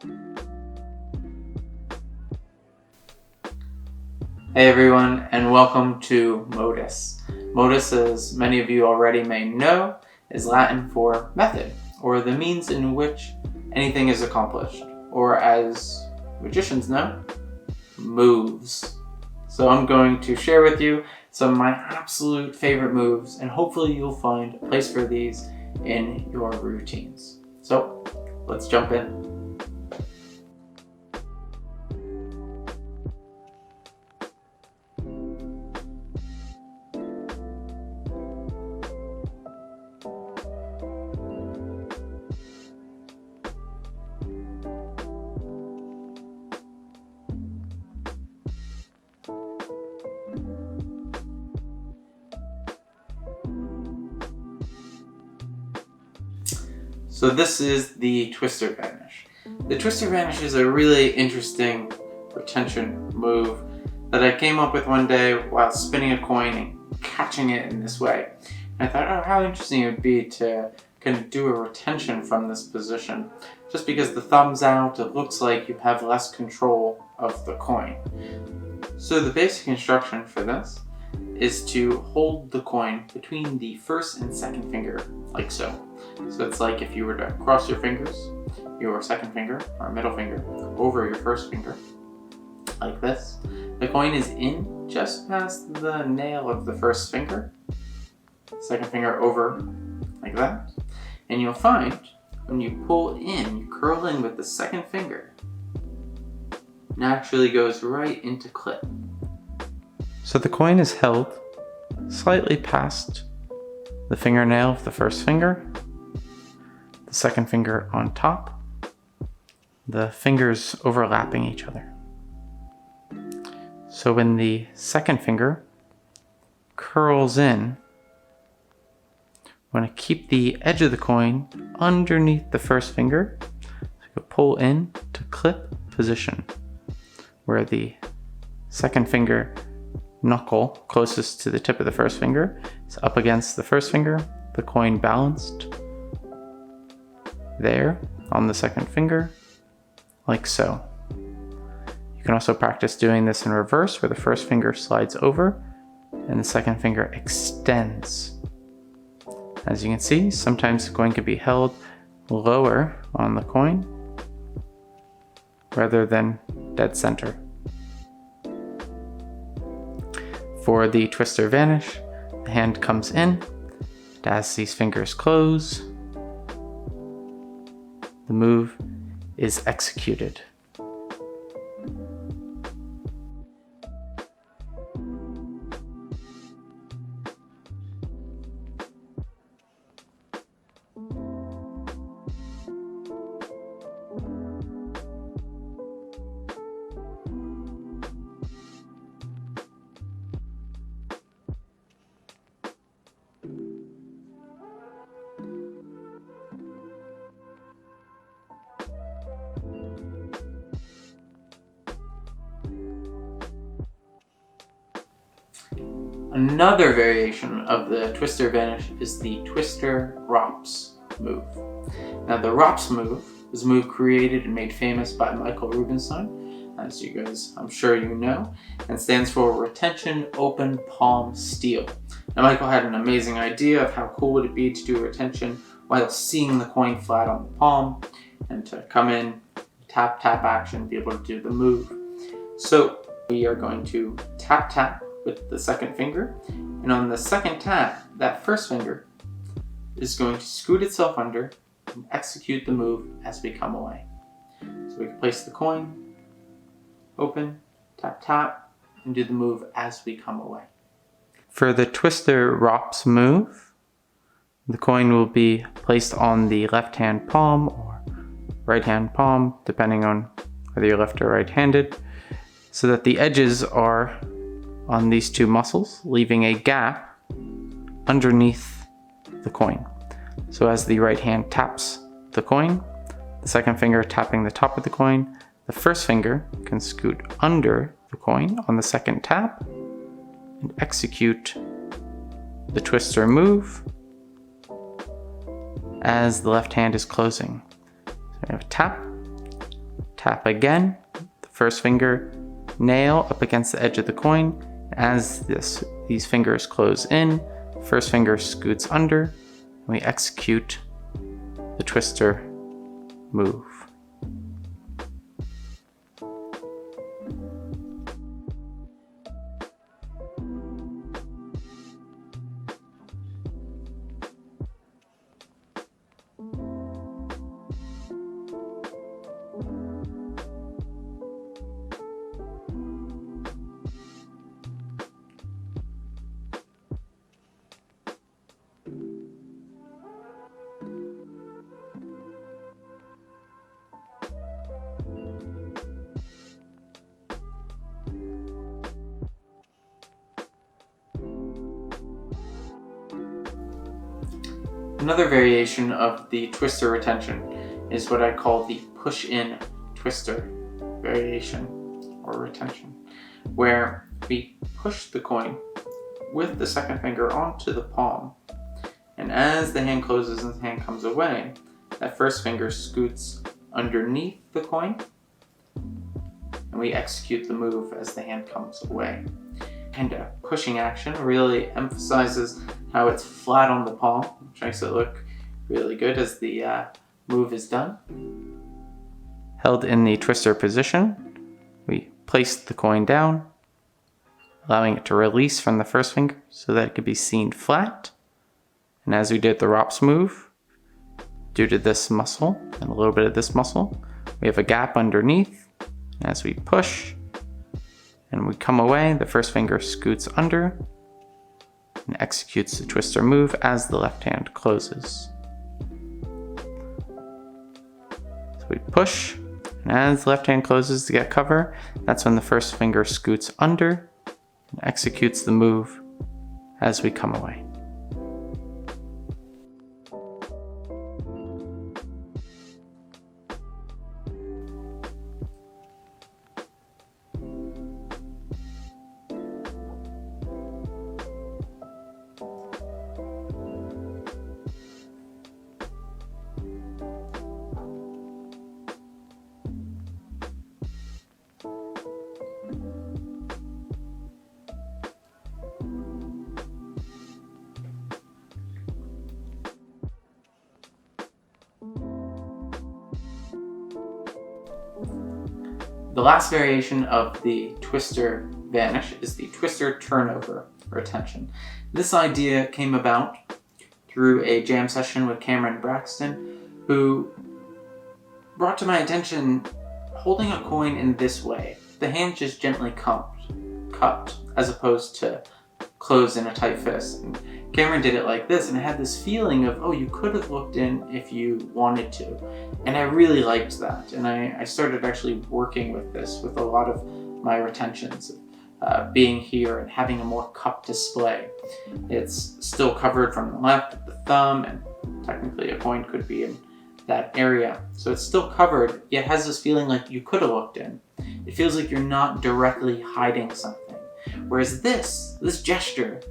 Hey everyone, and welcome to Modus. Modus, as many of you already may know, is Latin for method, or the means in which anything is accomplished, or as magicians know, moves. So I'm going to share with you some of my absolute favorite moves, and hopefully you'll find a place for these in your routines. So let's jump in. So this is the Twister Vanish. The Twister Vanish is a really interesting retention move that I came up with one day while spinning a coin and catching it in this way. And I thought, oh, how interesting it would be to kind of do a retention from this position. Just because the thumb's out, it looks like you have less control of the coin. So the basic instruction for this is to hold the coin between the first and second finger, like so. So it's like if you were to cross your fingers, your second finger or middle finger over your first finger, like this. The coin is in just past the nail of the first finger, second finger over, like that. And you'll find when you pull in, you curl in with the second finger, naturally goes right into clip. So the coin is held slightly past the fingernail of the first finger, the second finger on top, the fingers overlapping each other. So when the second finger curls in, we want to keep the edge of the coin underneath the first finger, so you pull in to clip position, where the second finger knuckle closest to the tip of the first finger is up against the first finger, the coin balanced there on the second finger, like so. You can also practice doing this in reverse, where the first finger slides over and the second finger extends. As you can see, sometimes the coin can be held lower on the coin rather than dead center. For the Twister Vanish, the hand comes in, and as these fingers close, the move is executed. Another variation of the Twister Vanish is the Twister Rops move. Now the Rops move is a move created and made famous by Michael Rubinstein, as you guys I'm sure you know, and stands for Retention Open Palm Steal. Now Michael had an amazing idea of how cool would it be to do a retention while seeing the coin flat on the palm, and to come in, tap tap action, be able to do the move. So we are going to tap tap with the second finger, and on the second tap, that first finger is going to scoot itself under and execute the move as we come away. So we can place the coin, open, tap tap, and do the move as we come away. For the Twister Rops move, the coin will be placed on the left hand palm or right hand palm, depending on whether you're left or right handed, so that the edges are on these two muscles, leaving a gap underneath the coin. So as the right hand taps the coin, the second finger tapping the top of the coin, the first finger can scoot under the coin on the second tap and execute the twister move as the left hand is closing. So we have a tap, Tap again, the first finger nail up against the edge of the coin. As these fingers close in, first finger scoots under, and we execute the twister move. Another variation of the twister retention is what I call the push-in twister variation or retention, where we push the coin with the second finger onto the palm, and as the hand closes and the hand comes away, that first finger scoots underneath the coin, and we execute the move as the hand comes away. And a pushing action really emphasizes how it's flat on the palm, which makes it look really good as the move is done. Held in the twister position, we place the coin down, allowing it to release from the first finger so that it could be seen flat. And as we did the ROPS move, due to this muscle and a little bit of this muscle, we have a gap underneath. And as we push and we come away, the first finger scoots under and executes the twister move as the left hand closes. So we push, and as the left hand closes to get cover, that's when the first finger scoots under and executes the move as we come away. The last variation of the twister vanish is the twister turnover retention. This idea came about through a jam session with Cameron Braxton, who brought to my attention holding a coin in this way. The hand just gently cupped as opposed to closed in a tight fist. And Cameron did it like this, and it had this feeling of, oh, you could have looked in if you wanted to. And I really liked that. And I started actually working with this with a lot of my retentions, being here and having a more cupped display. It's still covered from the left with the thumb, and technically a coin could be in that area. So it's still covered, yet has this feeling like you could have looked in. It feels like you're not directly hiding something. Whereas this gesture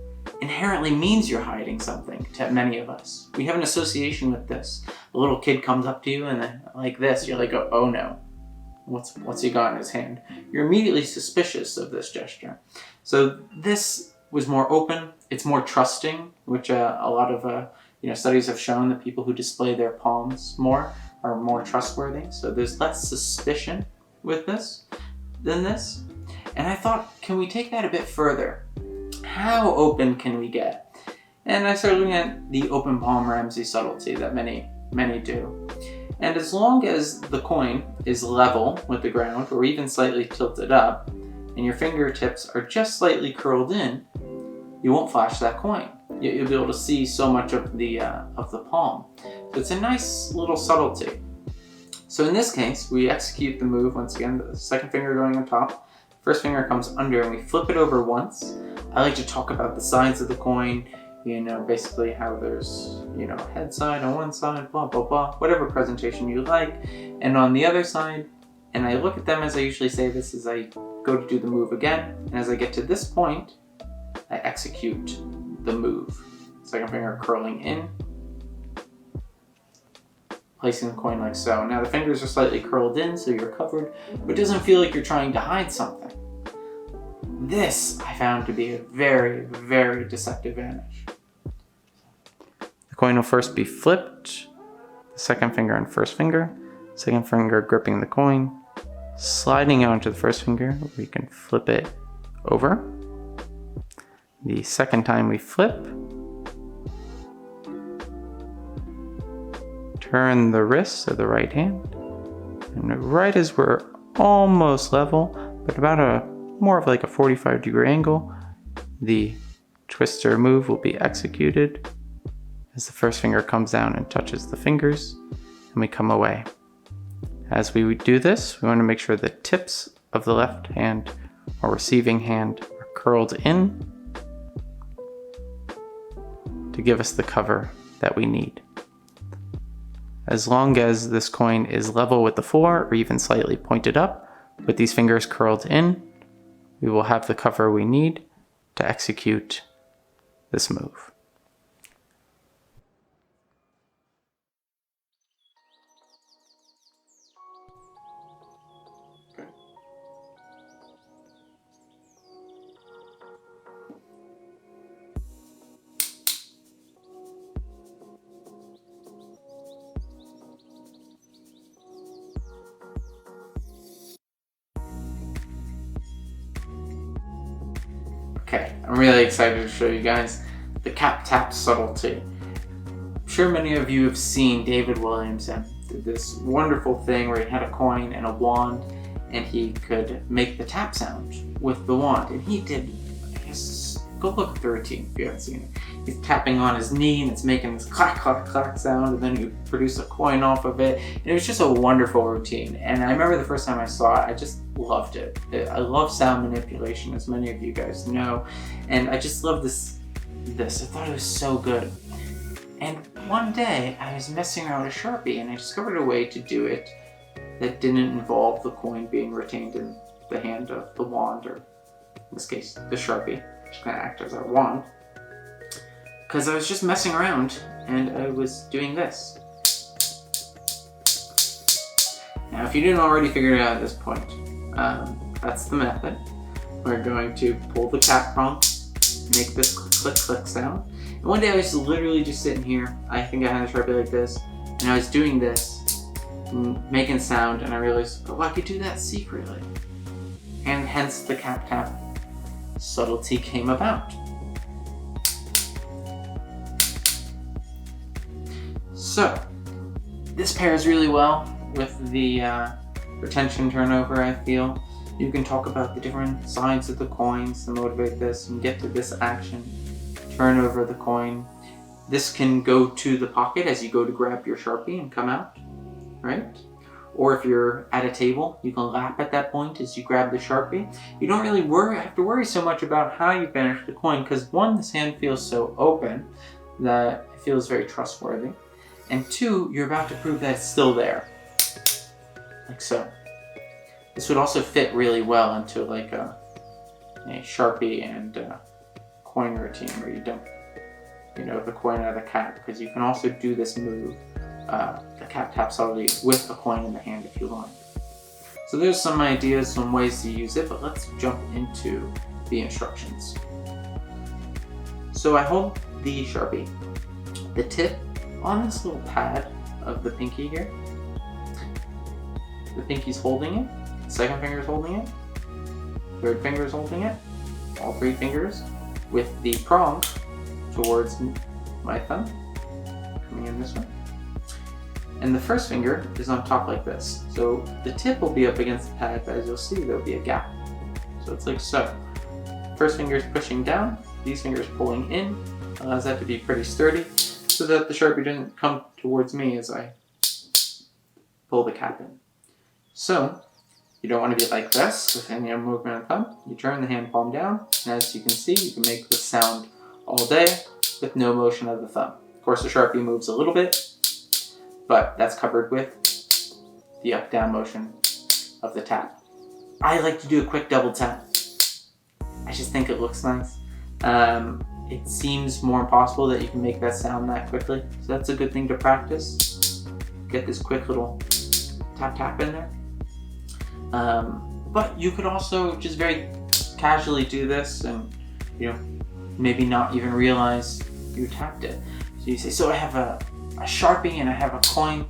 inherently means you're hiding something to many of us. We have an association with this. A little kid comes up to you and then like this, you're like, oh no, what's he got in his hand? You're immediately suspicious of this gesture. So this was more open, it's more trusting, which a lot of studies have shown that people who display their palms more are more trustworthy. So there's less suspicion with this than this. And I thought, can we take that a bit further? How open can we get? And I started looking at the open palm Ramsey subtlety that many do. And as long as the coin is level with the ground or even slightly tilted up, and your fingertips are just slightly curled in, you won't flash that coin. You'll be able to see so much of the palm. So it's a nice little subtlety. So in this case, we execute the move once again, the second finger going on top, first finger comes under, and we flip it over once. I like to talk about the sides of the coin, basically how there's, head side on one side, blah, blah, blah, whatever presentation you like. And on the other side, and I look at them as I usually say this as I go to do the move again. And as I get to this point, I execute the move. Second finger curling in placing the coin like so. Now the fingers are slightly curled in so you're covered, but it doesn't feel like you're trying to hide something. This I found to be a very, very deceptive vanish. The coin will first be flipped, the second finger and first finger, second finger gripping the coin, sliding onto the first finger where you can flip it over. The second time we flip, turn the wrist of the right hand, and right as we're almost level, but about more of like a 45-degree angle, the twister move will be executed as the first finger comes down and touches the fingers, and we come away. As we do this, we want to make sure the tips of the left hand or receiving hand are curled in to give us the cover that we need. As long as this coin is level with the floor or even slightly pointed up, with these fingers curled in, we will have the cover we need to execute this move. Okay, I'm really excited to show you guys the cap tap subtlety. I'm sure many of you have seen David Williamson did this wonderful thing where he had a coin and a wand and he could make the tap sound with the wand. And he did, I guess, go look at the routine if you haven't seen it. He's tapping on his knee and it's making this clack, clack, clack sound, and then you produce a coin off of it. And it was just a wonderful routine. And I remember the first time I saw it, I just loved it. I love sound manipulation, as many of you guys know. And I just love this. I thought it was so good. And one day I was messing around with a Sharpie and I discovered a way to do it that didn't involve the coin being retained in the hand of the wand, or in this case, the Sharpie, which is going to act as our wand. Because I was just messing around and I was doing this. Now, if you didn't already figure it out at this point, that's the method. We're going to pull the cap prong, make this click click sound. And one day I was literally just sitting here, I think I had a Sharpie like this, and I was doing this, making sound, and I realized, oh, I could do that secretly. And hence the cap tap subtlety came about. So, this pairs really well with the retention turnover, I feel. You can talk about the different sides of the coins to motivate this and get to this action. Turn over the coin. This can go to the pocket as you go to grab your Sharpie and come out, right? Or if you're at a table, you can lap at that point as you grab the Sharpie. You don't really have to worry so much about how you finish the coin because one, this hand feels so open that it feels very trustworthy. And two, you're about to prove that it's still there, like so. This would also fit really well into like a Sharpie and coin routine where you dump, the coin out of the cap, because you can also do this move, the cap tap subtlety, with a coin in the hand if you want. So there's some ideas, some ways to use it, but let's jump into the instructions. So I hold the Sharpie, the tip on this little pad of the pinky here. The pinky's holding it, second finger's holding it, third finger's holding it, all three fingers with the prong towards my thumb, coming in this way. And the first finger is on top like this. So the tip will be up against the pad, but as you'll see, there'll be a gap. So it's like so. First finger is pushing down, these fingers pulling in, allows that to be pretty sturdy, so that the Sharpie doesn't come towards me as I pull the cap in. So, you don't want to be like this with any movement of the thumb. You turn the hand palm down, and as you can see, you can make this sound all day with no motion of the thumb. Of course, the Sharpie moves a little bit, but that's covered with the up-down motion of the tap. I like to do a quick double tap. I just think it looks nice. It seems more impossible that you can make that sound that quickly, so that's a good thing to practice. get this quick little tap tap in there. But you could also just very casually do this and, maybe not even realize you tapped it. So you say, so I have a Sharpie and I have a coin,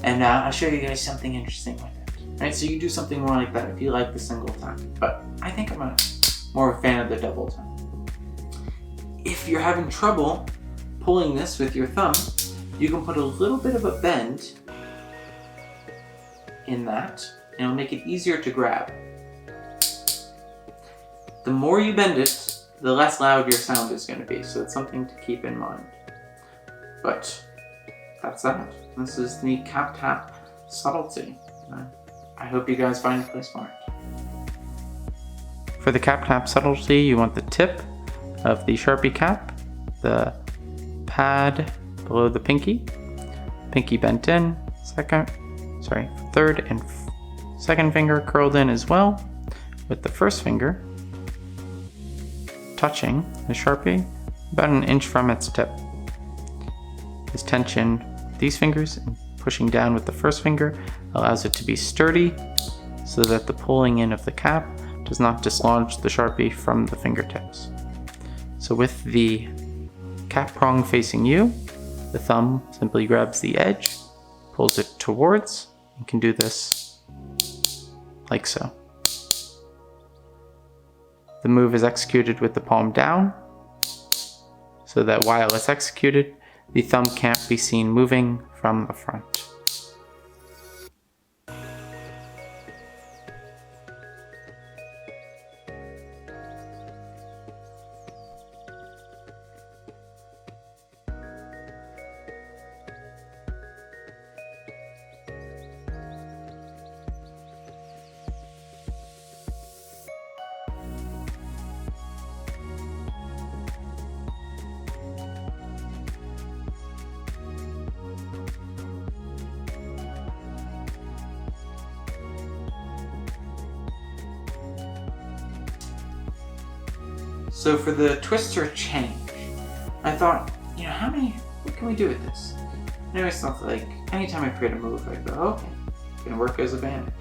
and I'll show you guys something interesting with it. Right? So you do something more like that if you like the single tap. But I think I'm more a fan of the double tap. If you're having trouble pulling this with your thumb, you can put a little bit of a bend in that, and it'll make it easier to grab. The more you bend it, the less loud your sound is going to be, so it's something to keep in mind. But that's that. This is the cap tap subtlety. I hope you guys find it play smart. For the cap tap subtlety, you want the tip of the Sharpie cap, the pad below the pinky bent in, third and second finger curled in as well, with the first finger touching the Sharpie about an inch from its tip. This tension, these fingers, and pushing down with the first finger allows it to be sturdy so that the pulling in of the cap does not dislodge the Sharpie from the fingertips. So with the cap prong facing you, the thumb simply grabs the edge, pulls it towards, and can do this like so. The move is executed with the palm down, so that while it's executed, the thumb can't be seen moving from the front. So for the twister change, I thought, what can we do with this? And I always thought, like, anytime I create a move, I go, okay, can it work as a vanish?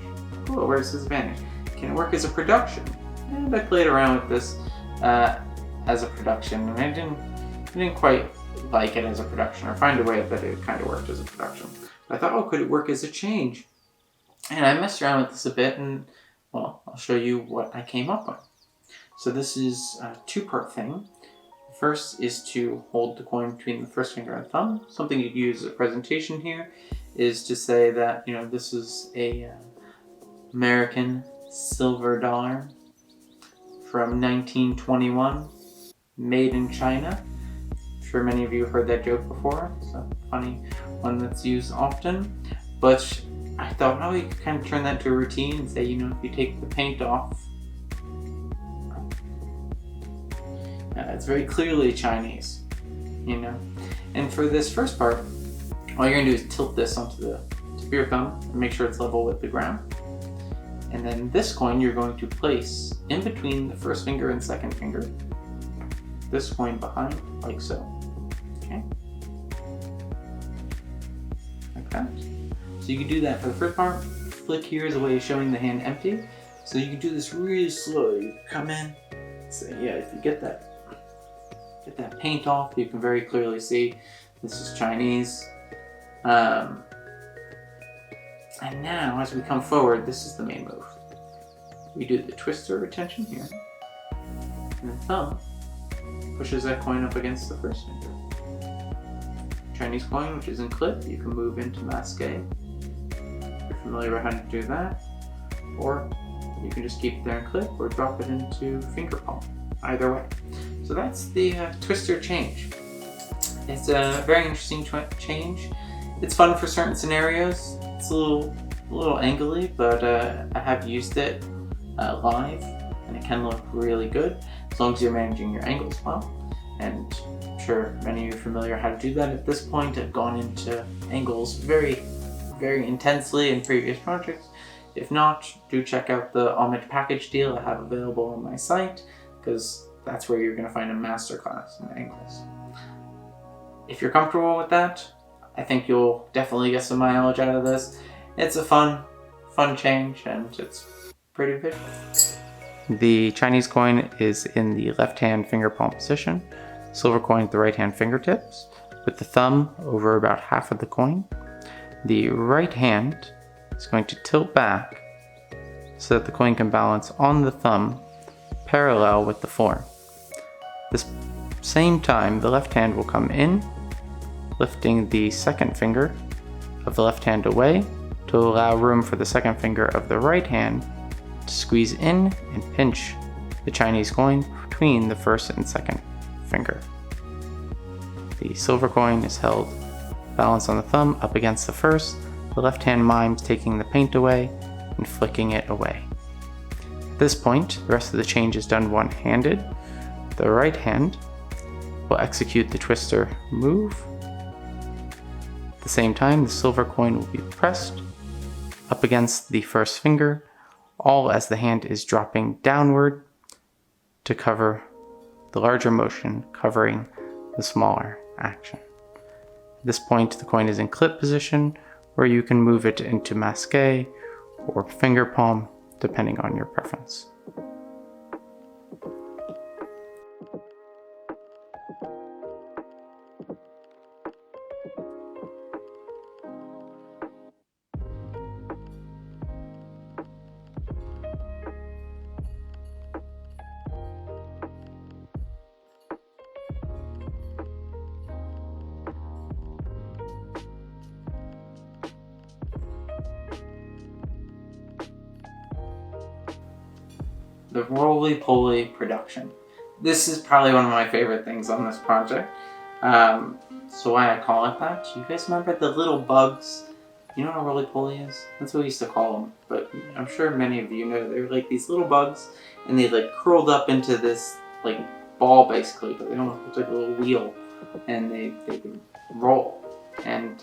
Cool, where's this vanish? Can it work as a production? And I played around with this as a production, and I didn't quite like it as a production, or find a way that it kind of worked as a production. But I thought, could it work as a change? And I messed around with this a bit, and, well, I'll show you what I came up with. So this is a two-part thing. First is to hold the coin between the first finger and thumb. Something you'd use as a presentation here is to say that, this is a American silver dollar from 1921, made in China. I'm sure many of you have heard that joke before. It's a funny one that's used often. But I thought, you could kind of turn that to a routine and say, if you take the paint off, it's very clearly Chinese, And for this first part, all you're going to do is tilt this onto the tip of your thumb and make sure it's level with the ground. And then this coin you're going to place in between the first finger and second finger. This coin behind, like so. Okay? Like that. So you can do that for the first part. Flick here is a way of showing the hand empty. So you can do this really slowly. You come in, say, if you get that paint off, you can very clearly see this is Chinese. And now, as we come forward, this is the main move. We do the twister retention here, and the thumb pushes that coin up against the first finger. Chinese coin, which is in clip, you can move into masque. If you're familiar with how to do that, or you can just keep it there in clip, or drop it into finger palm. Either way. So that's the twister change. It's a very interesting change. It's fun for certain scenarios. It's a little angly, but I have used it live, and it can look really good as long as you're managing your angles well. And I'm sure many of you are familiar how to do that at this point. I've gone into angles very, very intensely in previous projects. If not, do check out the homage package deal I have available on my site, because that's where you're going to find a masterclass in angles. If you're comfortable with that, I think you'll definitely get some mileage out of this. It's a fun change, and it's pretty visual. The Chinese coin is in the left-hand finger palm position, silver coin at the right-hand fingertips, with the thumb over about half of the coin. The right hand is going to tilt back so that the coin can balance on the thumb parallel with the floor. This same time, the left hand will come in, lifting the second finger of the left hand away to allow room for the second finger of the right hand to squeeze in and pinch the Chinese coin between the first and second finger. The silver coin is held balanced on the thumb up against the first. The left hand mimes taking the paint away and flicking it away. At this point, the rest of the change is done one-handed. The right hand will execute the twister move. At the same time, the silver coin will be pressed up against the first finger, all as the hand is dropping downward to cover the larger motion, covering the smaller action. At this point, the coin is in clip position, where you can move it into masqué or finger palm, depending on your preference. The roly-poly production. This is probably one of my favorite things on this project. So why I call it that? Do you guys remember the little bugs? You know what a roly-poly is? That's what we used to call them. But I'm sure many of you know they're like these little bugs, and they like curled up into this like ball basically, but they almost look like a little wheel, and they can roll. And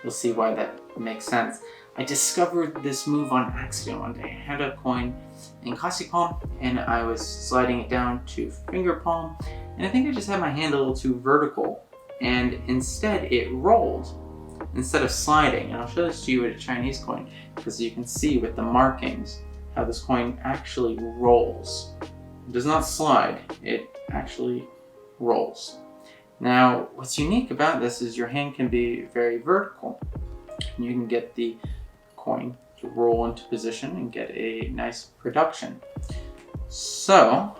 you'll see why that makes sense. I discovered this move on accident one day. I had a coin in classic palm, and I was sliding it down to finger palm, and I think I just had my hand a little too vertical, and instead it rolled instead of sliding. And I'll show this to you with a Chinese coin, because you can see with the markings how this coin actually rolls. It does not slide, it actually rolls. Now, what's unique about this is your hand can be very vertical. You can get the coin to roll into position and get a nice production. So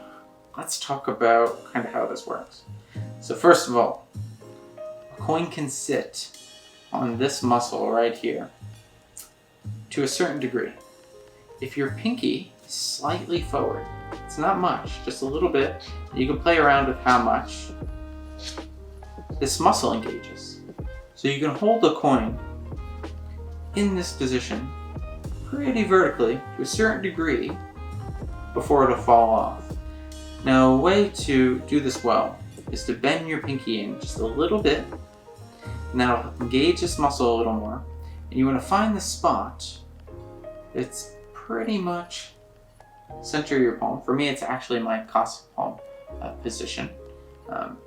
let's talk about kind of how this works. So first of all, a coin can sit on this muscle right here to a certain degree. If your pinky is slightly forward, it's not much, just a little bit, you can play around with how much this muscle engages. So you can hold the coin in this position pretty vertically to a certain degree before it'll fall off. Now, a way to do this well is to bend your pinky in just a little bit, and that'll engage this muscle a little more, and you want to find the spot that's pretty much center of your palm. For me, it's actually my classic palm position.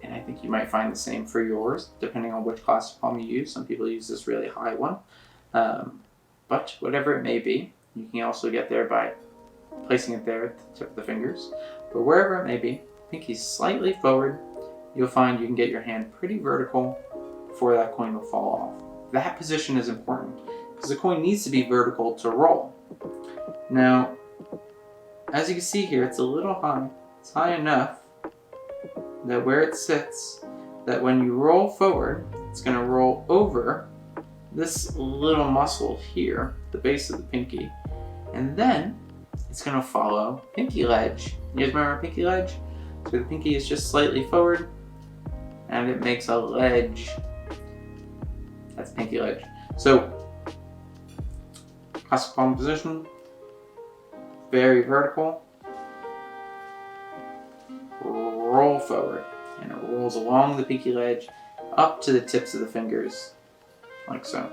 And I think you might find the same for yours, depending on which classic palm you use. Some people use this really high one. But whatever it may be, you can also get there by placing it there at the tip of the fingers. But wherever it may be, pinky slightly forward, you'll find you can get your hand pretty vertical before that coin will fall off. That position is important because the coin needs to be vertical to roll. Now, as you can see here, it's a little high. It's high enough that where it sits, that when you roll forward, it's going to roll over this little muscle here, the base of the pinky, and then it's going to follow pinky ledge. You guys remember pinky ledge? So the pinky is just slightly forward, and it makes a ledge. That's pinky ledge. So, classic palm position, very vertical, roll forward, and it rolls along the pinky ledge up to the tips of the fingers, like so.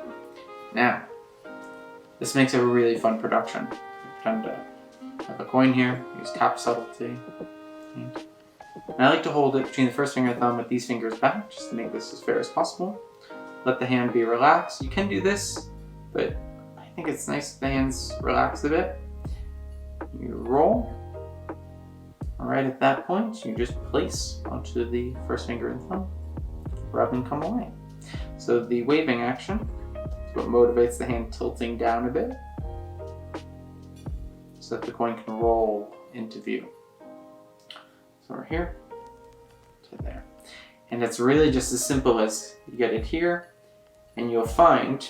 Now, this makes a really fun production. Pretend to have a coin here, use cap subtlety. And I like to hold it between the first finger and thumb with these fingers back, just to make this as fair as possible. let the hand be relaxed. You can do this, but I think it's nice if the hands relax a bit. You roll. Right at that point, you just place onto the first finger and thumb, rub and come away. So the waving action is what motivates the hand tilting down a bit so that the coin can roll into view. So we're here to there. And it's really just as simple as you get it here, and you'll find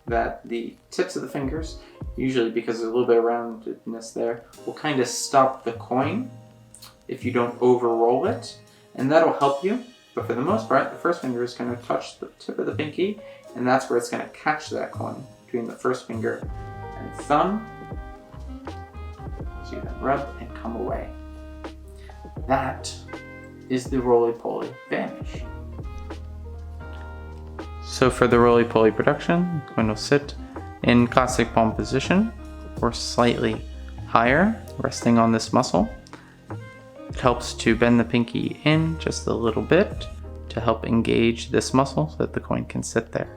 that the tips of the fingers, usually because there's a little bit of roundedness there, will kind of stop the coin if you don't over-roll it, and that'll help you. But for the most part, the first finger is going to touch the tip of the pinky, and that's where it's going to catch that coin between the first finger and thumb. So you then rub and come away. That is the roly-poly vanish. So for the roly-poly production, the coin will sit in classic palm position or slightly higher, resting on this muscle. It helps to bend the pinky in just a little bit to help engage this muscle so that the coin can sit there.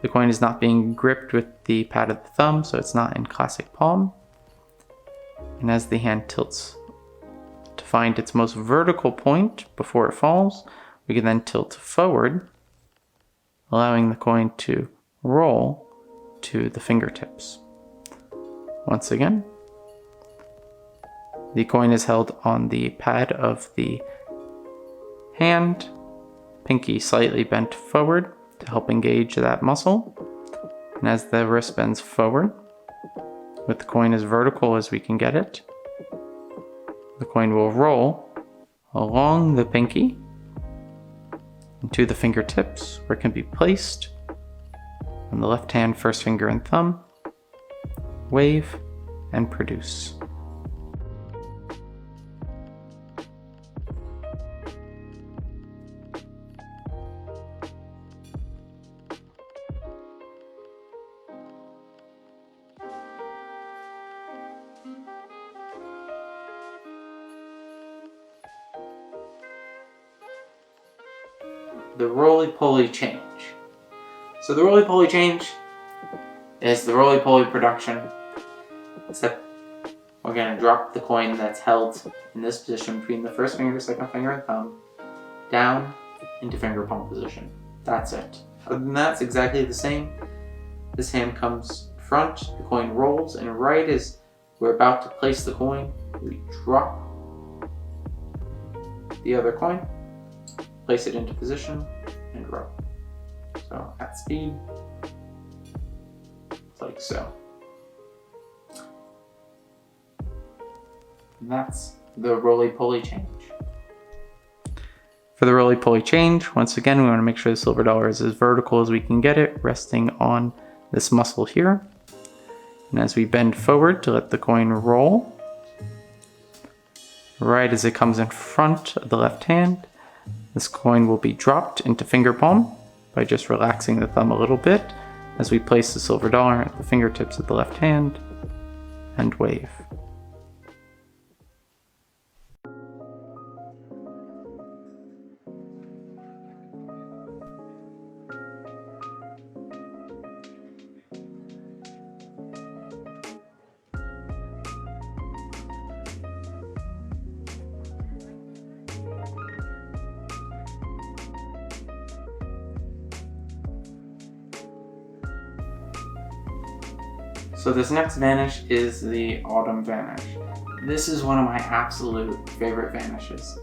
The coin is not being gripped with the pad of the thumb, so it's not in classic palm. And as the hand tilts to find its most vertical point before it falls, we can then tilt forward, allowing the coin to roll to the fingertips. Once again, the coin is held on the pad of the hand, pinky slightly bent forward to help engage that muscle. And as the wrist bends forward, with the coin as vertical as we can get it, the coin will roll along the pinky into the fingertips, where it can be placed on the left hand, first finger and thumb, wave, and produce. The roly-poly change. So the roly-poly change is the roly-poly production, except we're going to drop the coin that's held in this position between the first finger, second finger, and thumb down into finger palm position. That's it. Other than that, it's exactly the same. This hand comes front, the coin rolls, and right as we're about to place the coin, we drop the other coin, place it into position, and row. So at speed, like so. And that's the roly-poly change. For the roly-poly change, once again, we want to make sure the silver dollar is as vertical as we can get it, resting on this muscle here. And as we bend forward to let the coin roll, right as it comes in front of the left hand, this coin will be dropped into finger palm by just relaxing the thumb a little bit as we place the silver dollar at the fingertips of the left hand and wave. So this next vanish is the autumn vanish. This is one of my absolute favorite vanishes.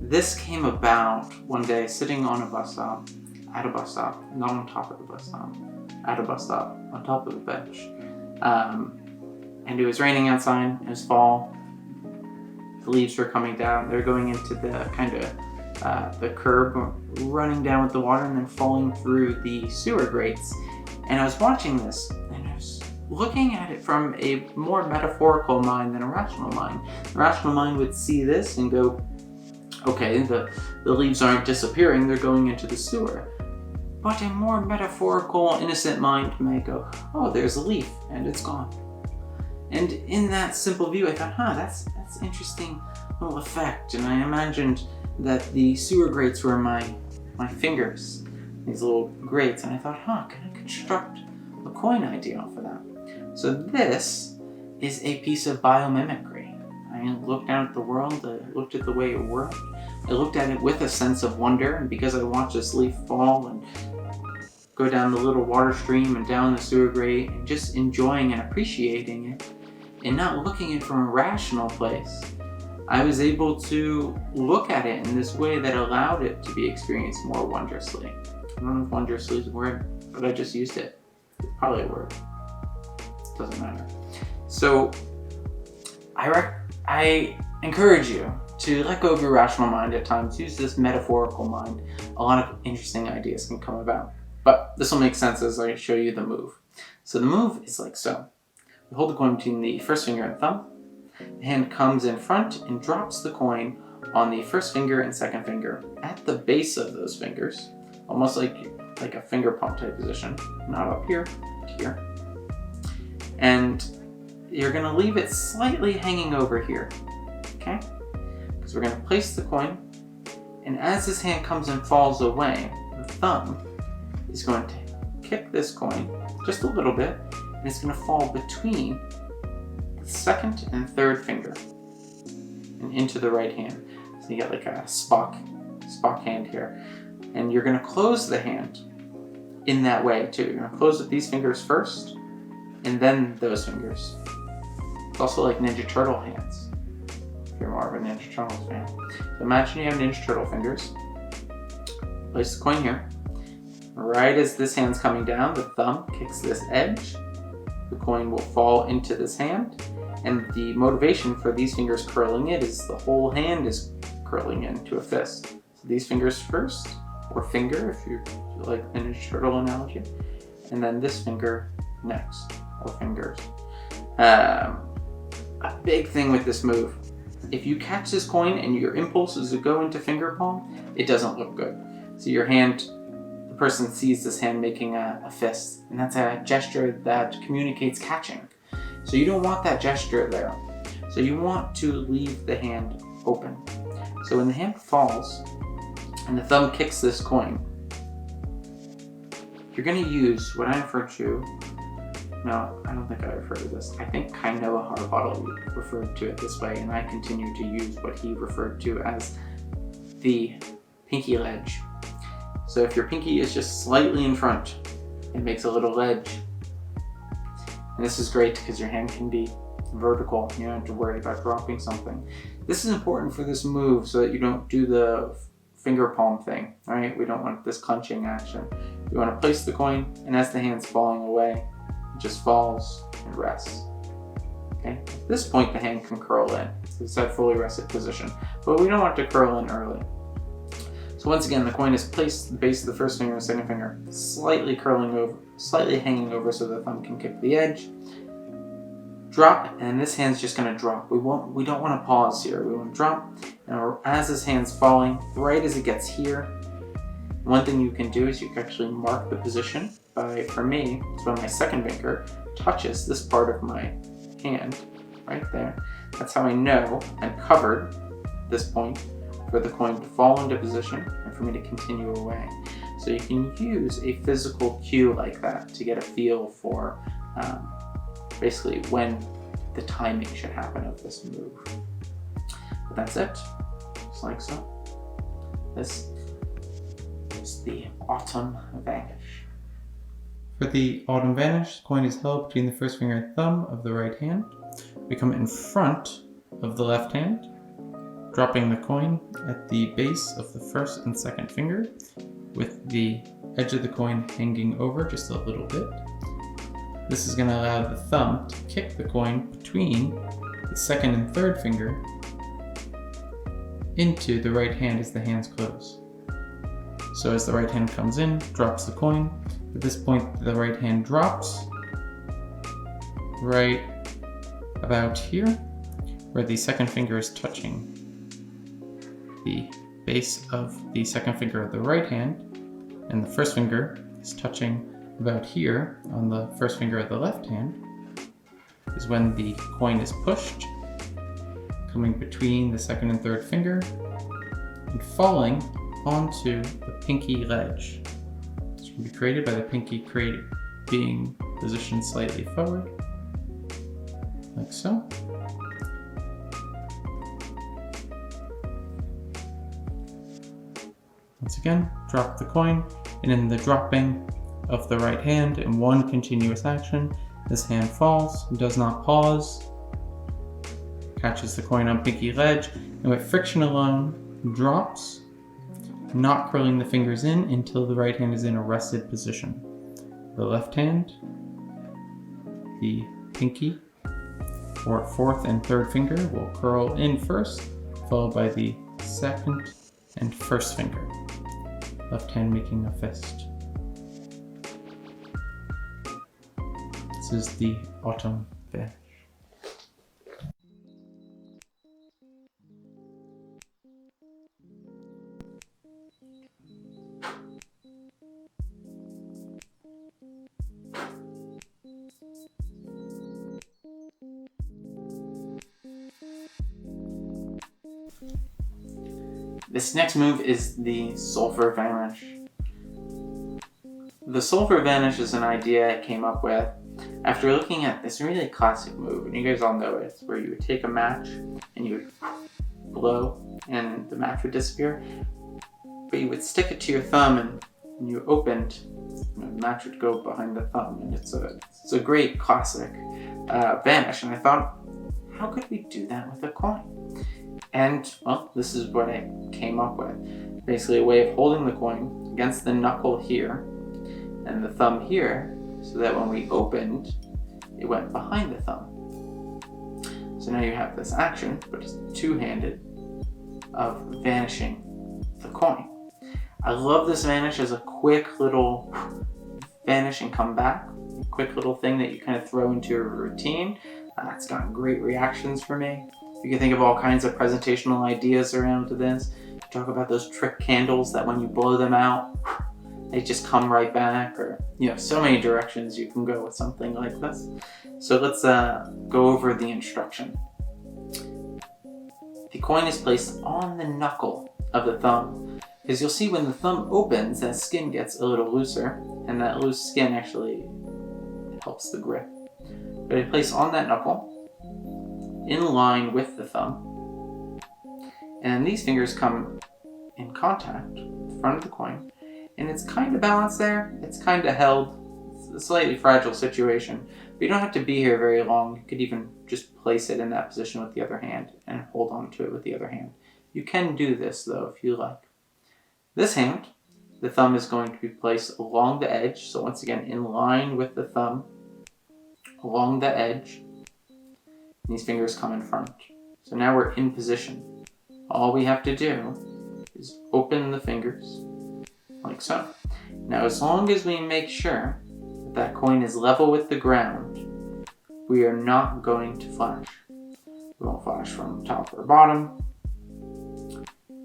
This came about one day sitting on a bus stop, at a bus stop, not on top of the bus stop, at a bus stop, on top of a bench. And it was raining outside, it was fall, the leaves were coming down, they're going into the kind of the curb, running down with the water and then falling through the sewer grates. And I was watching this, and I was looking at it from a more metaphorical mind than a rational mind. The rational mind would see this and go, okay, the leaves aren't disappearing, they're going into the sewer. But a more metaphorical, innocent mind may go, oh, there's a leaf, and it's gone. And in that simple view, I thought, that's interesting little effect. And I imagined that the sewer grates were my fingers. these little grates, and I thought, can I construct a coin ID off of that? So this is a piece of biomimicry. I looked out at the world, I looked at the way it worked, I looked at it with a sense of wonder, and because I watched this leaf fall and go down the little water stream and down the sewer grate, and just enjoying and appreciating it, and not looking at it from a rational place, I was able to look at it in this way that allowed it to be experienced more wondrously. I don't know if wondrously is a word, but I just used it. It's probably a word. Doesn't matter. So I encourage you to let go of your rational mind at times. Use this metaphorical mind. A lot of interesting ideas can come about. But this will make sense as I show you the move. So the move is like so. You hold the coin between the first finger and thumb. The hand comes in front and drops the coin on the first finger and second finger at the base of those fingers, almost like a finger palm type position. Not up here, here. And you're going to leave it slightly hanging over here, okay? Because we're going to place the coin, and as this hand comes and falls away, the thumb is going to kick this coin just a little bit, and it's going to fall between the second and third finger and into the right hand. So you get like a Spock hand here. And you're going to close the hand in that way too. You're going to close with these fingers first, and then those fingers. It's also like Ninja Turtle hands, if you're more of a Ninja Turtles fan. So imagine you have Ninja Turtle fingers. Place the coin here. Right as this hand's coming down, the thumb kicks this edge. The coin will fall into this hand, and the motivation for these fingers curling it is the whole hand is curling into a fist. So these fingers first, or finger if you like the Ninja Turtle analogy, and then this finger next, or fingers. A big thing with this move, if you catch this coin and your impulse is to go into finger palm, it doesn't look good. So your hand, the person sees this hand making a fist, and that's a gesture that communicates catching. So you don't want that gesture there. So you want to leave the hand open. So when the hand falls and the thumb kicks this coin, you're going to use what I refer to. No, I don't think I refer to this. I think Kainoa Harabottle referred to it this way, and I continue to use what he referred to as the pinky ledge. So if your pinky is just slightly in front, it makes a little ledge. And this is great because your hand can be vertical. You don't have to worry about dropping something. This is important for this move so that you don't do the finger palm thing, right? We don't want this clenching action. We want to place the coin, and as the hand's falling away, it just falls and rests. Okay? At this point, the hand can curl in. So it's that fully rested position. But we don't want it to curl in early. So once again, the coin is placed at the base of the first finger and second finger, slightly curling over, slightly hanging over so the thumb can kick the edge. Drop, and this hand's just going to drop. We don't want to pause here. We want to drop, and as this hand's falling, right as it gets here, one thing you can do is you can actually mark the position by, for me, it's when my second finger touches this part of my hand, right there. That's how I know I'm covered at this point for the coin to fall into position and for me to continue away. So you can use a physical cue like that to get a feel for basically when the timing should happen of this move. But that's it, just like so. This is the Autumn Vanish. For the Autumn Vanish, the coin is held between the first finger and thumb of the right hand. We come in front of the left hand, dropping the coin at the base of the first and second finger, with the edge of the coin hanging over just a little bit. This is going to allow the thumb to kick the coin between the second and third finger into the right hand as the hands close. So as the right hand comes in, drops the coin. At this point, the right hand drops right about here, where the second finger is touching the base of the second finger of the right hand, and the first finger is touching about here on the first finger of the left hand, is when the coin is pushed, coming between the second and third finger, and falling onto the pinky ledge. can be created by the pinky being positioned slightly forward, like so. Once again, drop the coin, and in the dropping of the right hand in one continuous action, this hand falls, does not pause, catches the coin on pinky ledge, and with friction alone, drops, not curling the fingers in until the right hand is in a rested position. The left hand, the pinky, or fourth and third finger will curl in first, followed by the second and first finger. Left hand making a fist. This is the autumn vanish. This next move is the sulfur vanish. The sulfur vanish is an idea I came up with after looking at this really classic move, and you guys all know it, where you would take a match and you would blow and the match would disappear, but you would stick it to your thumb and when you opened, the match would go behind the thumb, and it's a great classic vanish, and I thought, how could we do that with a coin? And, well, this is what I came up with. Basically a way of holding the coin against the knuckle here and the thumb here, so that when we opened, it went behind the thumb. So now you have this action, but it's two-handed, of vanishing the coin. I love this vanish as a quick little vanish and come back. A quick little thing that you kind of throw into your routine. It's gotten great reactions for me. You can think of all kinds of presentational ideas around this. Talk about those trick candles that when you blow them out, they just come right back, or so many directions you can go with something like this. So let's go over the instruction. The coin is placed on the knuckle of the thumb, because you'll see when the thumb opens, that skin gets a little looser, and that loose skin actually helps the grip. But it's placed on that knuckle, in line with the thumb, and these fingers come in contact with the front of the coin, and it's kind of balanced there, it's kind of held. It's a slightly fragile situation, but you don't have to be here very long. You could even just place it in that position with the other hand and hold on to it with the other hand. You can do this though if you like. This hand, the thumb is going to be placed along the edge, so once again in line with the thumb, along the edge. These fingers come in front. So now we're in position. All we have to do is open the fingers, like so. Now as long as we make sure that that coin is level with the ground, we are not going to flash. We won't flash from top or bottom.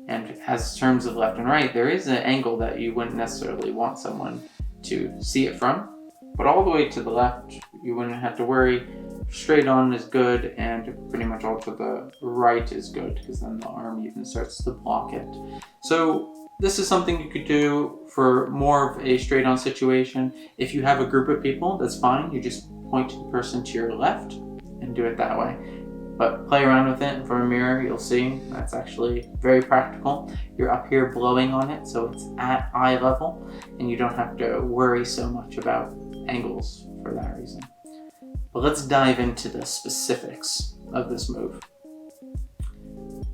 And as terms of left and right, there is an angle that you wouldn't necessarily want someone to see it from. But all the way to the left, you wouldn't have to worry. Straight on is good, and pretty much all to the right is good, because then the arm even starts to block it. So this is something you could do for more of a straight on situation. If you have a group of people, that's fine. You just point the person to your left and do it that way. But play around with it from a mirror, you'll see that's actually very practical. You're up here blowing on it, so it's at eye level, and you don't have to worry so much about angles for that reason. But let's dive into the specifics of this move.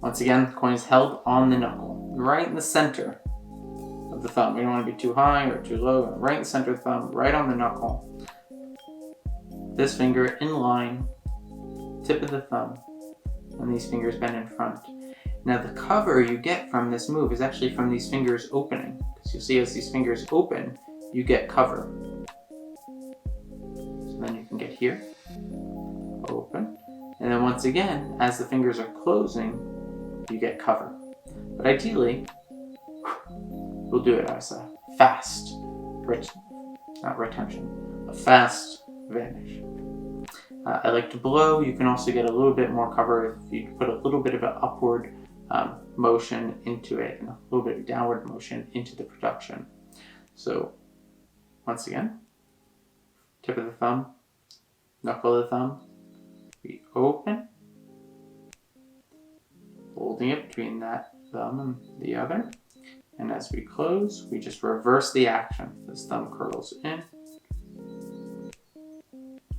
Once again, the coin is held on the knuckle, right in the center of the thumb. We don't want to be too high or too low. Right in the center of the thumb, right on the knuckle. This finger in line, tip of the thumb, and these fingers bend in front. Now the cover you get from this move is actually from these fingers opening. Because you'll see as these fingers open, you get cover. Then you can get here, open, and then once again, as the fingers are closing, you get cover. But ideally, we'll do it as a fast, not retention, a fast vanish. I like to blow. You can also get a little bit more cover if you put a little bit of an upward motion into it and a little bit of downward motion into the production. So Once again, tip of the thumb, knuckle of the thumb, we open, holding it between that thumb and the other. And as we close, we just reverse the action. This thumb curls in,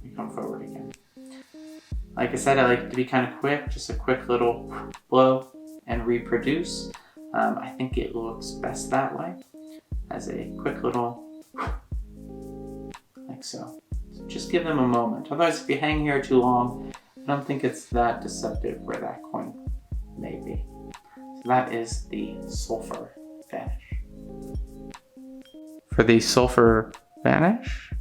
we come forward again. Like I said, I like to be kind of quick, just a quick little blow and reproduce. I think it looks best that way, as a quick little, like so. So just give them a moment. Otherwise, if you hang here too long, I don't think it's that deceptive where that coin may be. So that is the sulfur vanish. For the sulfur vanish,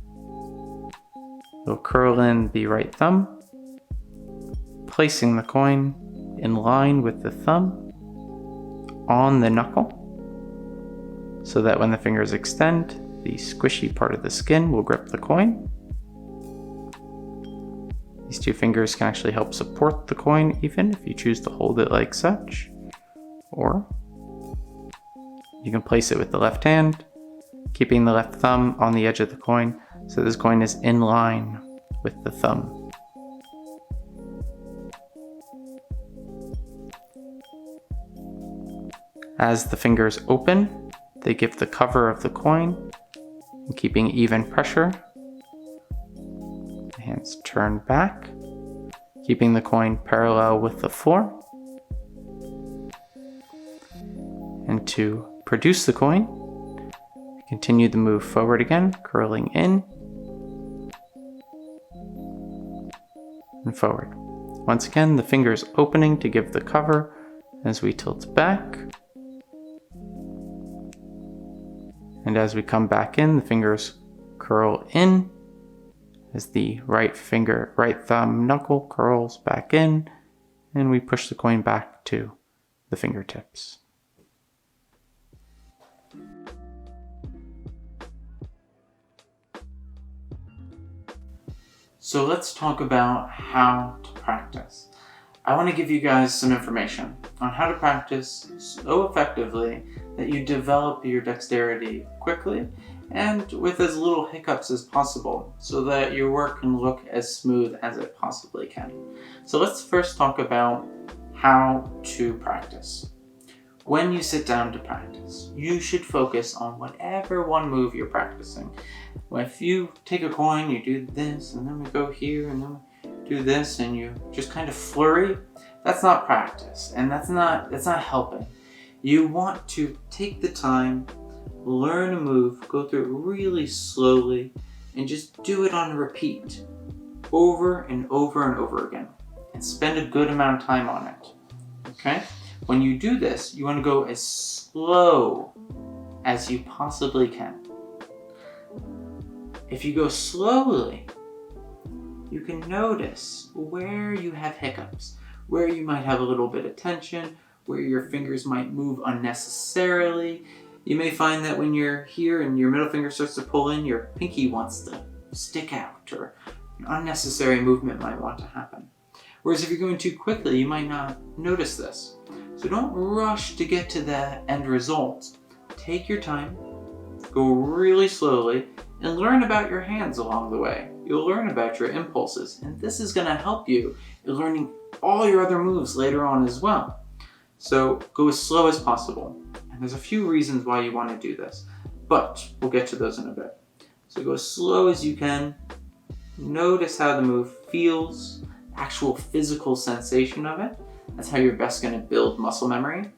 you'll curl in the right thumb, placing the coin in line with the thumb on the knuckle, so that when the fingers extend, the squishy part of the skin will grip the coin. These two fingers can actually help support the coin even if you choose to hold it like such, or you can place it with the left hand, keeping the left thumb on the edge of the coin so this coin is in line with the thumb. As the fingers open, they give the cover of the coin, and keeping even pressure. The hands turn back, keeping the coin parallel with the floor. And to produce the coin, continue the move forward again, curling in and forward. Once again, the fingers opening to give the cover as we tilt back. And as we come back in, the fingers curl in as the right thumb knuckle curls back in, and we push the coin back to the fingertips. So let's talk about how to practice. I want to give you guys some information on how to practice so effectively that you develop your dexterity quickly and with as little hiccups as possible so that your work can look as smooth as it possibly can. So let's first talk about how to practice. When you sit down to practice, you should focus on whatever one move you're practicing. If you take a coin, you do this, and then we go here, and then we do this, and you just kind of flurry, that's not practice, and that's not helping. You want to take the time, learn a move, go through it really slowly, and just do it on repeat, over and over and over again, and spend a good amount of time on it, okay? When you do this, you want to go as slow as you possibly can. If you go slowly, you can notice where you have hiccups, where you might have a little bit of tension, where your fingers might move unnecessarily. You may find that when you're here and your middle finger starts to pull in, your pinky wants to stick out, or an unnecessary movement might want to happen. Whereas if you're going too quickly, you might not notice this. So don't rush to get to the end result. Take your time, go really slowly, and learn about your hands along the way. You'll learn about your impulses, and this is going to help you in learning all your other moves later on as well. So go as slow as possible. And there's a few reasons why you want to do this, but we'll get to those in a bit. So go as slow as you can. Notice how the move feels, actual physical sensation of it. That's how you're best going to build muscle memory.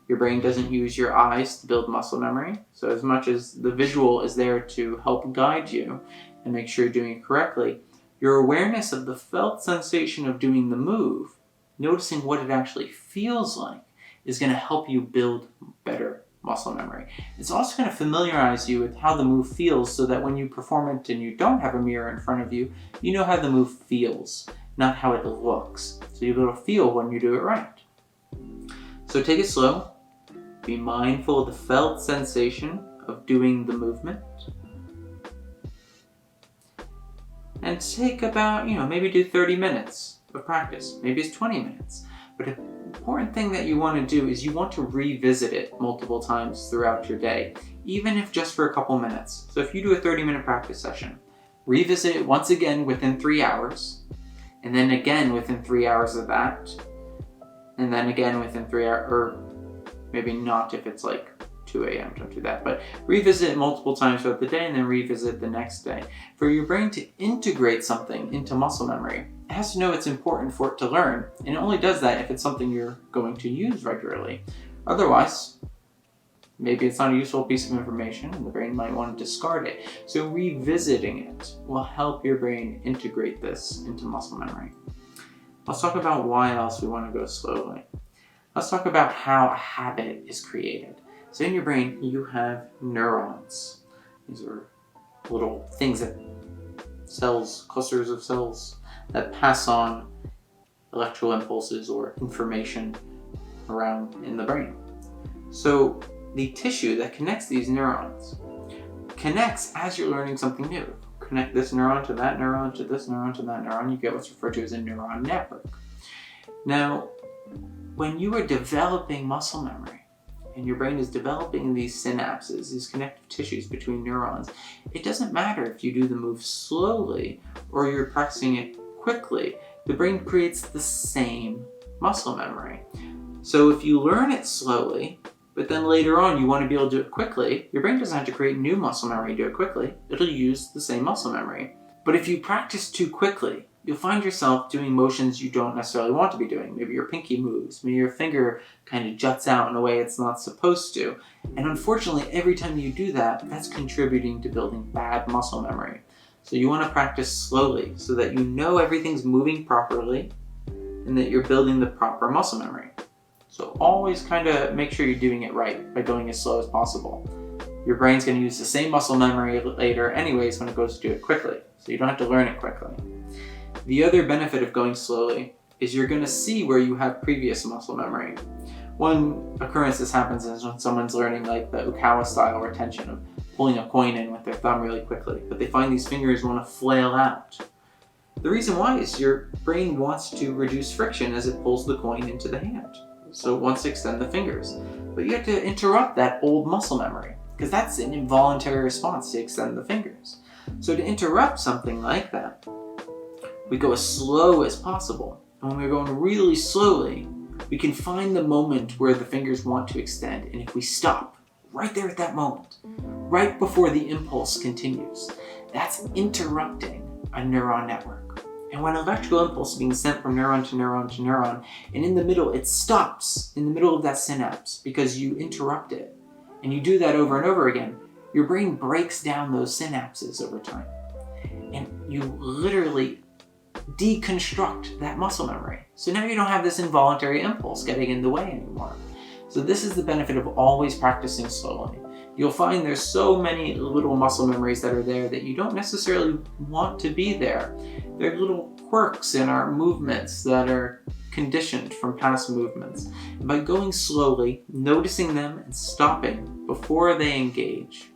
Your brain doesn't use your eyes to build muscle memory. So as much as the visual is there to help guide you and make sure you're doing it correctly, your awareness of the felt sensation of doing the move, noticing what it actually feels like, is going to help you build better muscle memory. It's also going to familiarize you with how the move feels so that when you perform it and you don't have a mirror in front of you, you know how the move feels, not how it looks. So you'll be able to feel when you do it right. So take it slow. Be mindful of the felt sensation of doing the movement. And take about, maybe do 30 minutes of practice. Maybe it's 20 minutes. But an important thing that you want to do is you want to revisit it multiple times throughout your day, even if just for a couple minutes. So if you do a 30-minute practice session, revisit it once again within 3 hours, and then again within 3 hours of that, and then again within 3 hours, or maybe not if it's like 2 a.m., don't do that, but revisit it multiple times throughout the day and then revisit the next day. For your brain to integrate something into muscle memory, it has to know it's important for it to learn, and it only does that if it's something you're going to use regularly. Otherwise, maybe it's not a useful piece of information and the brain might want to discard it. So revisiting it will help your brain integrate this into muscle memory. Let's talk about why else we want to go slowly. Let's talk about how a habit is created. So in your brain, you have neurons. These are little things that clusters of cells that pass on electrical impulses or information around in the brain. So the tissue that connects these neurons connects as you're learning something new. Connect this neuron to that neuron to this neuron to that neuron, you get what's referred to as a neuron network. Now, when you are developing muscle memory, and your brain is developing these synapses, these connective tissues between neurons, it doesn't matter if you do the move slowly or you're practicing it quickly, the brain creates the same muscle memory. So if you learn it slowly, but then later on you want to be able to do it quickly, your brain doesn't have to create new muscle memory to do it quickly, it'll use the same muscle memory. But if you practice too quickly, you'll find yourself doing motions you don't necessarily want to be doing. Maybe your pinky moves, maybe your finger kind of juts out in a way it's not supposed to. And unfortunately, every time you do that, that's contributing to building bad muscle memory. So you want to practice slowly so that you know everything's moving properly and that you're building the proper muscle memory. So always kind of make sure you're doing it right by going as slow as possible. Your brain's going to use the same muscle memory later anyways when it goes to do it quickly. So you don't have to learn it quickly. The other benefit of going slowly is you're going to see where you have previous muscle memory. One occurrence this happens is when someone's learning like the Ukawa style retention of pulling a coin in with their thumb really quickly, but they find these fingers want to flail out. The reason why is your brain wants to reduce friction as it pulls the coin into the hand. So it wants to extend the fingers. But you have to interrupt that old muscle memory because that's an involuntary response to extend the fingers. So to interrupt something like that, we go as slow as possible. And when we're going really slowly, we can find the moment where the fingers want to extend. And if we stop right there at that moment, right before the impulse continues, that's interrupting a neuron network. And when electrical impulse is being sent from neuron to neuron to neuron, and in the middle it stops in the middle of that synapse because you interrupt it, and you do that over and over again, your brain breaks down those synapses over time. And you literally deconstruct that muscle memory. So now you don't have this involuntary impulse getting in the way anymore. So this is the benefit of always practicing slowly. You'll find there's so many little muscle memories that are there that you don't necessarily want to be there. They're little quirks in our movements that are conditioned from past movements. And by going slowly, noticing them and stopping before they engage,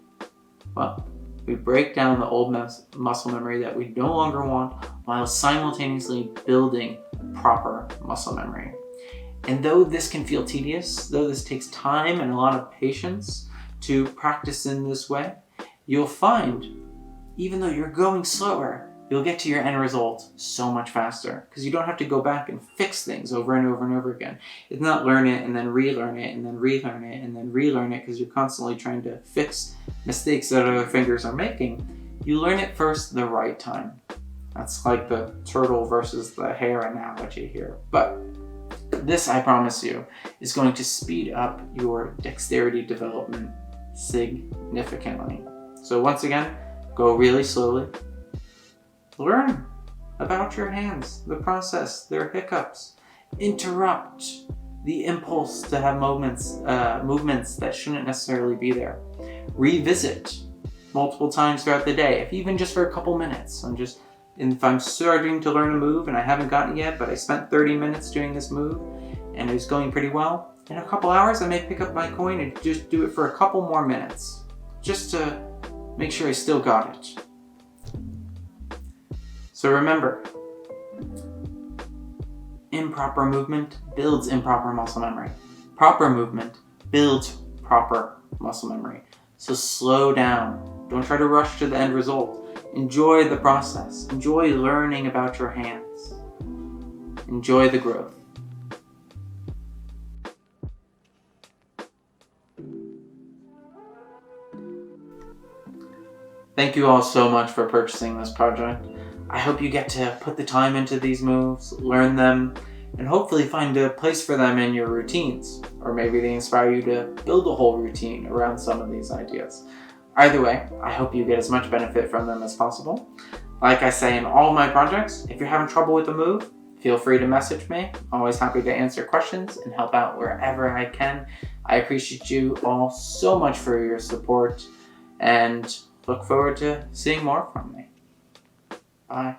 well, we break down the old muscle memory that we no longer want while simultaneously building proper muscle memory. And though this can feel tedious, though this takes time and a lot of patience to practice in this way, you'll find, even though you're going slower, you'll get to your end result so much faster because you don't have to go back and fix things over and over and over again. It's not learn it and then relearn it and then relearn it and then relearn it because you're constantly trying to fix mistakes that other fingers are making. You learn it first the right time. That's like the turtle versus the hare analogy here. But this, I promise you, is going to speed up your dexterity development significantly. So once again, go really slowly. Learn about your hands, the process, their hiccups. Interrupt the impulse to have movements that shouldn't necessarily be there. Revisit multiple times throughout the day, if even just for a couple minutes. If I'm starting to learn a move and I haven't gotten it yet, but I spent 30 minutes doing this move and it's going pretty well, in a couple hours I may pick up my coin and just do it for a couple more minutes, just to make sure I still got it. So remember, Improper movement builds improper muscle memory. Proper movement builds proper muscle memory. So slow down. Don't try to rush to the end result. Enjoy the process. Enjoy learning about your hands. Enjoy the growth. Thank you all so much for purchasing this project. I hope you get to put the time into these moves, learn them, and hopefully find a place for them in your routines. Or maybe they inspire you to build a whole routine around some of these ideas. Either way, I hope you get as much benefit from them as possible. Like I say in all of my projects, if you're having trouble with a move, feel free to message me. I'm always happy to answer questions and help out wherever I can. I appreciate you all so much for your support and look forward to seeing more from me. Bye.